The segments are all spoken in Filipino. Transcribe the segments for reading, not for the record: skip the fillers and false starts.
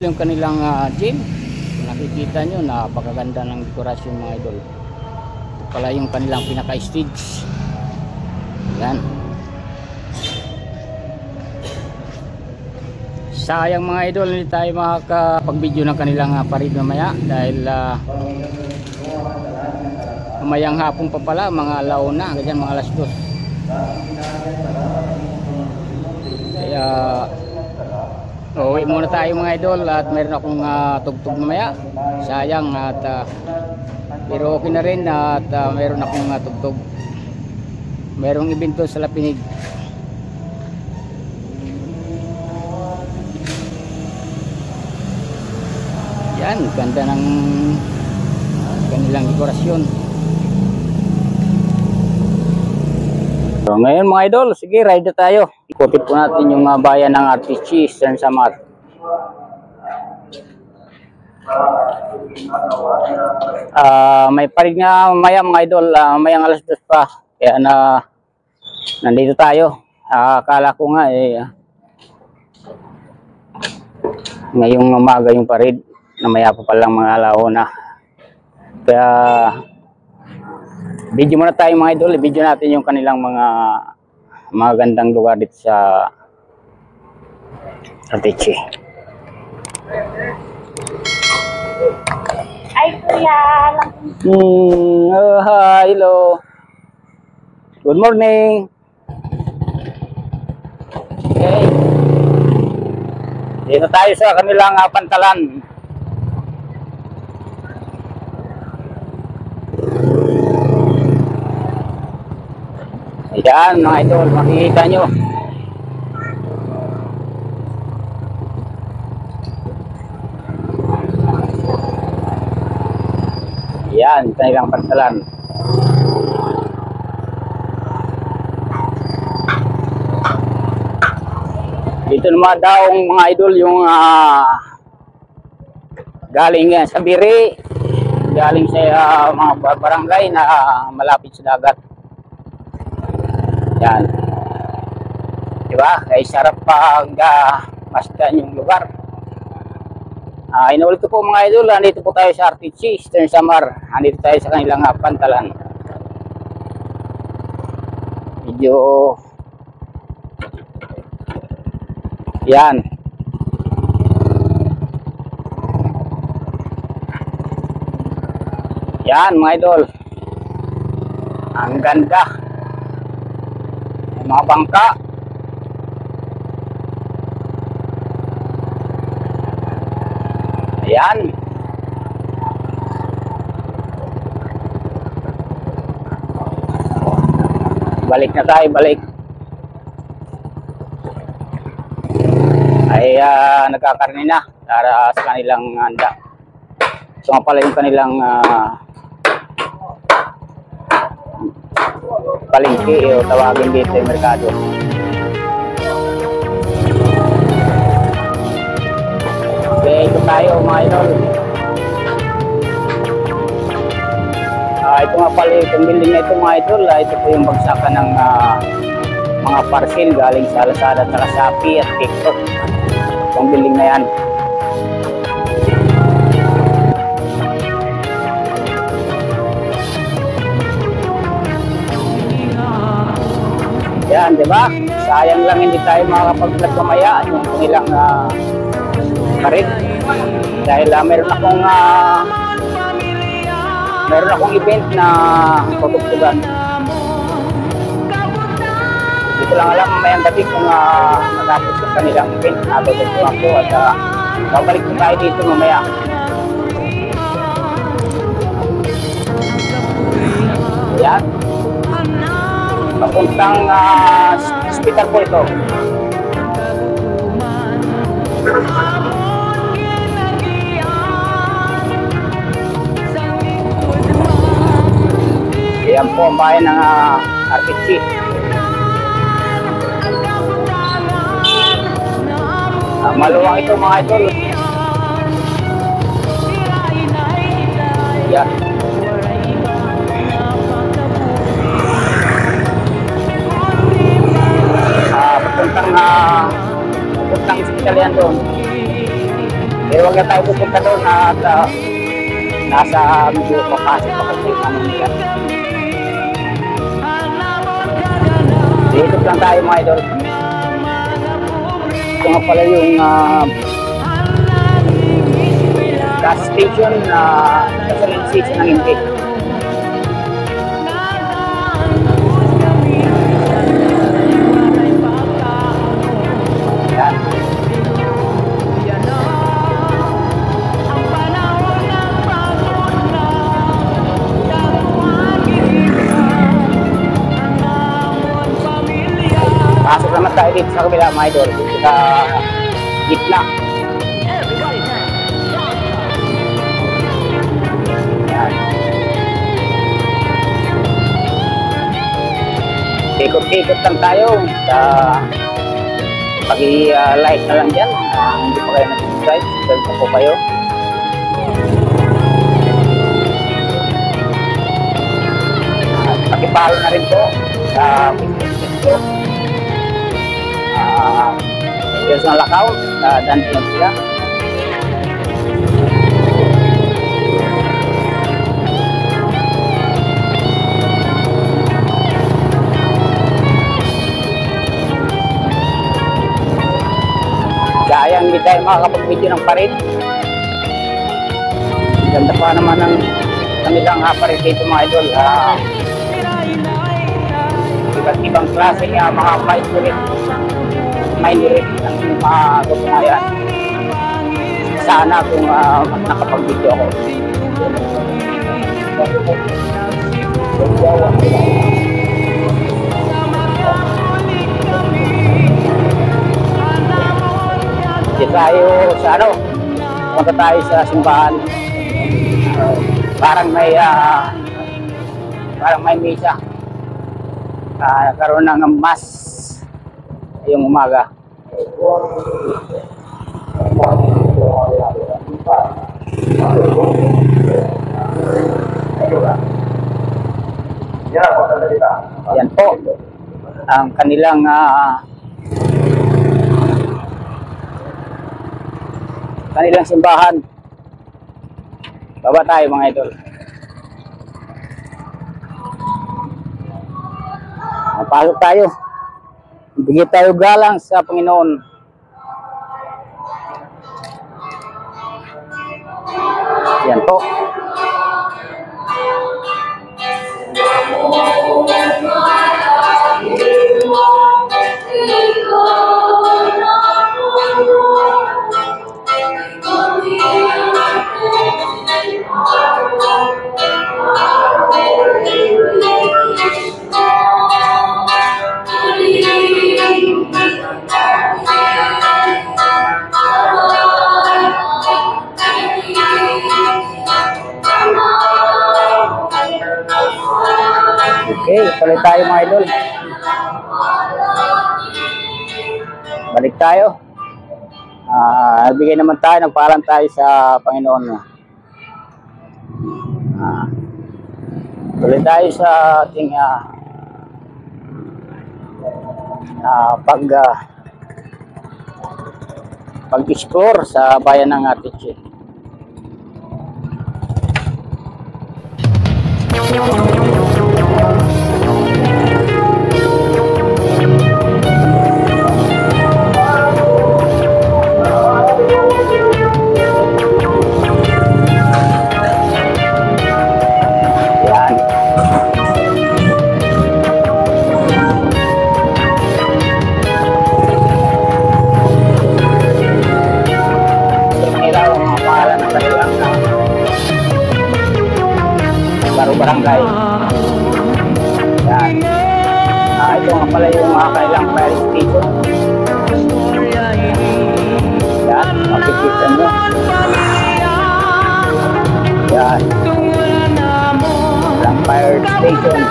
Yung kanilang gym, kung nakikita nyo, napakaganda ng dekorasyon mga idol. Ito pala yung kanilang pinaka-stage. Yan. Sayang mga idol, hindi tayo makakapag-video ng kanilang parid mamaya dahil mamayang hapon pa pala, mga alauna, ganyan, mga alas 2. Kaya uwi muna tayo mga idol at mayroon akong tugtog mamaya. Sayang at pero okay na rin at mayroon akong tugtog. Mayroong evento sa Lapinig. Yan, ganda ng kanilang dekorasyon. So, ngayon mga idol, sige, ride na tayo. Ikutin po natin yung bayan ng RTC, Eastern Samar. May parig nga mamaya mga idol, mamayang alas 2 pa. Kaya nandito tayo. Akala ko nga ngayong umaga yung parid. Namaya pa palang mga alauna. Kaya video muna tayo mga idol, video natin yung kanilang mga magandang lugar dito sa RTC. Ay, kuya. Hi, hello. Good morning. Okay. Dito tayo sa kanilang pantalan. Ayan mga idol, makikita nyo. Ayan, kanilang pantalan. Dito naman daong mga idol yung galing sa Biri, galing sa mga barangay na malapit sa dagat. Yan. Diba? Kaya sarap pag masdan yung lugar. Inuulit ko po mga idol, nandito po tayo sa RTC, Eastern Samar. Nandito tayo sa kanilang pantalan. Medyo yan. Yan mga idol. Ang ganda. Mga bangka. Ayan. Balik na tayo, balik. Ay nagkakarni na para sa kanilang handa. So nga pala yung kanilang palengke o tawagin dito yung merkado. Okay, ito tayo mga idol. Ito nga pala itong building na ito mga idol. Ito po yung bagsakan ng mga parcel galing sa Lazada at Shopee at TikTok. Itong building na yan. Yan, di ba? Sayang lang hindi tayo makakapag-vlog mamaya yung kanilang parid. Dahil meron akong event na tutugtugan. Hindi ko lang alam mamayang gabi kung matapos yung kanilang event na tutugtugan ko at babalik ko tayo dito mamaya. Yan. Papuntang hospital po ito. Ayan po ang bayan ng RTC. Maluwang ito mga idol. Yan. Papuntang hospital yan doon. Pero huwag na tayo pupunta doon at nasa medyo papasok pa kasi ano nila. Dito lang tayo mga idol. Ito nga pala yung gas station na gasoline station ng Inti. Yan. Pasok naman tayo dito sa kabila mga idol. Sa gitna. Yan. Ikot-ikot lang tayo sa pag-i-like na lang dyan. Hindi pa kayo nag-subscribe. Subscribe po kayo. Pakipalo na rin po sa Facebook. Yung sa Lakaw, dante lang sila. Sayang hindi tayo makakapag-video ng parit. Ganda pa naman ang kanilang parit dito mga idol. Iba't ibang klase ng mga minority ang mga gumayan. Sana kung nakapag-video ako. Dito tayo sa punta tayo sa simbahan. Parang may misa. Karoon ng mass yung umaga. Yan po ang kanilang simbahan. Baba tayo mga idol. Pasok tayo. Bigyan tayo galang sa Panginoon. Yan po. Okay, tuloy tayo mga idol. Balik tayo. Nagbigay naman tayo, nagpaalam tayo sa Panginoon. Tuloy tayo sa ating pag-explore sa bayan ng Atiche. Barangay. Yan. Ito nga pala yung kailang fire station. Yan, makikita nyo. Yan. Kailang fire station.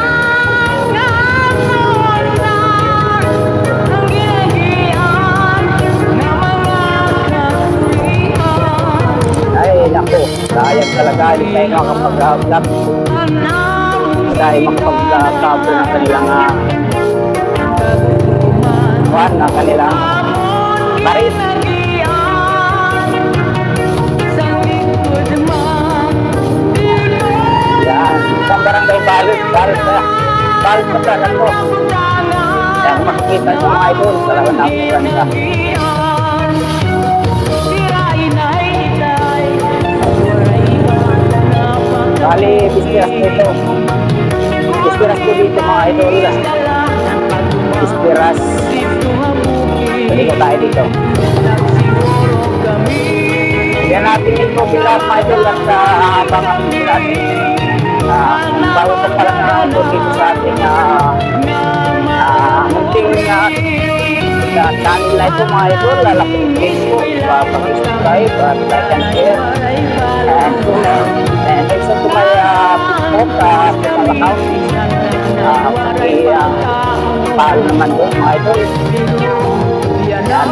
Ay, naku. Sayang talaga. Hindi tayo nakapag-vlog. Dahil makapagkakabo ng kanilang kanilang parit. makita nyo mga idol, talagang napakaganda. Bali, bispiras po ito. Bispiras po dito mga idol. Bispiras. Pwede ko tayo dito. Yan natin ito bilang mga idol at abangan natin. Bago pa pala na ito dito sa ating munting channel na ito mga idol. Lalaking Facebook, pakisubscribe at like and share. And also to my Facebook, personal account. Pakipalo naman doon mga idol. Yan,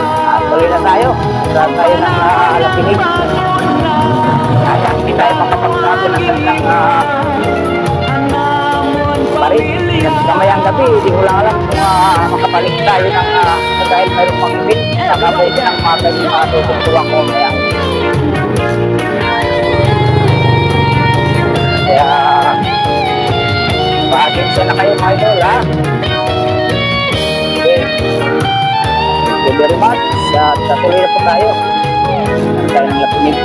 tuloy na tayo. Saan tayo ng Alapinig. Kaya hindi tayo makapagsabi ng kanilang parit. At kamayang gabi, hindi ko lang alam kung makapalik tayo ng dahil mayroong pang-ibig. Nakabay din ang mga ganyan mga tututuwang ko. Kaya pakiksa na kayo mga idol ha. Okay. Thank you very much. At tuloy na po tayo. Meron tayo ng Alapinig.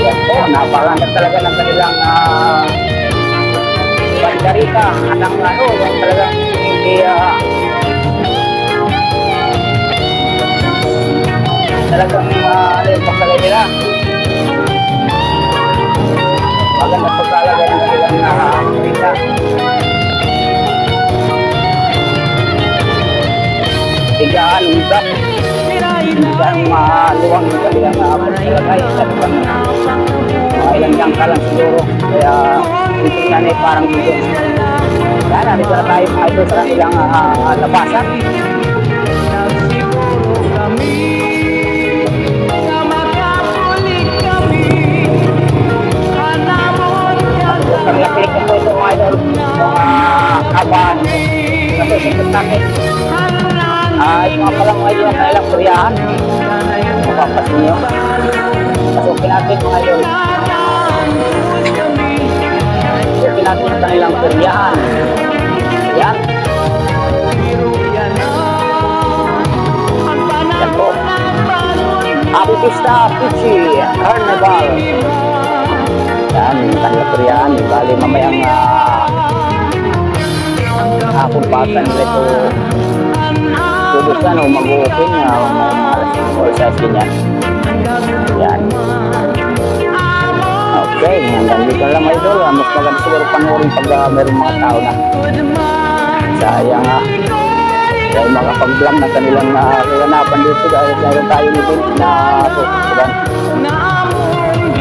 Yan po, napakaganda talaga ng kanilang bandarita. Anang yung talagang hindi talagang yung pagkalay nila. Maganda pagkalagay ng kanilang bandarita. Tigaan, ugat. Tigaan, maluwang yung kanilang pagkalagay. Mga ilang jangka lang siguro. Kaya tingnan ay parang dito. Yan, nandito na tayo mga ito sa kanilang labasan. Paglapinig ko ito mga idol. Mga kabahan. Kasi sikot natin. Ito nga pala mga idol ang kanilang kuryahan. Mapapasin nyo. Pasukin natin mga idol. Pasukin natin ang kanilang kuryahan. Yan. Yan po. Happy Pista Pichi Carnival. Yan, kanilang kuryahan. Bali mamayang kumpatan nila ito. Tubusan o mag-open alas 5 oras sa ganyan. Yan. Okay, hanggang dito lang mga idol. Mas maganda siguro panoorin pag mayroong mga tao na. Sayang dahil makapag-vlog na kanilang kaganapan dito dahil mayroon tayo nito na tutusugan.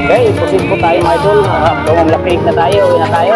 Okay, proceed po tayo mga idol. Kung Alapinig na tayo, uwi na tayo.